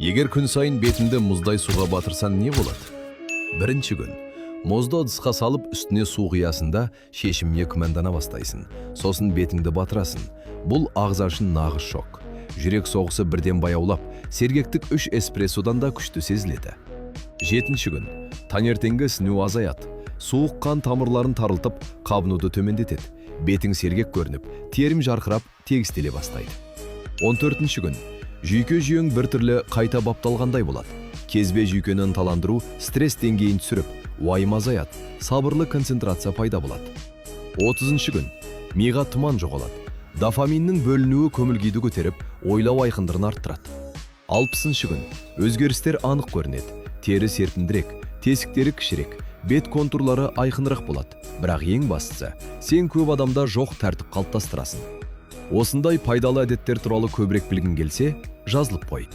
Егер күн сайын бетіңді мұздай суға батырсан не болады? Бірінші күн. Мұзды ыдысқа салып үстіне су құясында шешіміне күмәндана бастайсың. Сосын бетіңді батырасың. Бұл ағза үшін нағыз шок. Жүрек соғысы бірден баяулап, сергектік 3 эспрессодан да күшті сезіледі. Жетінші күн. Таңертеңгі ісіну азаяды. Суық қан тамырларын тарылтып, қабынуды төмендетеді. Бетің сергек көрініп, терім жарқырап, тегістеле бастайды. 14-ші күн. Жүйке жүйең бір түрлі қайта бапталғандай болады. Кезбе жүйкені ынталандыру стресс деңгейін түсіріп, уайым азаяды, сабырлы концентрация пайда болады. 30-ші күн. Миға тұман жоғалады. Дофаминнің бөлінуі көңіл-күйді көтеріп, ойлау айқындығын арттырады. 60-ші күн. Өзгерістер анық көрінеді. Тері серпімдірек, тесіктері кішірек, бет контурлары айқынырақ болады. Бірақ ең бастысы, сен көп адамда жоқ тәртіп қалыптастырасың. Осындай пайдалы әдеттер туралы көбірек білгің келсе, жазылып қой.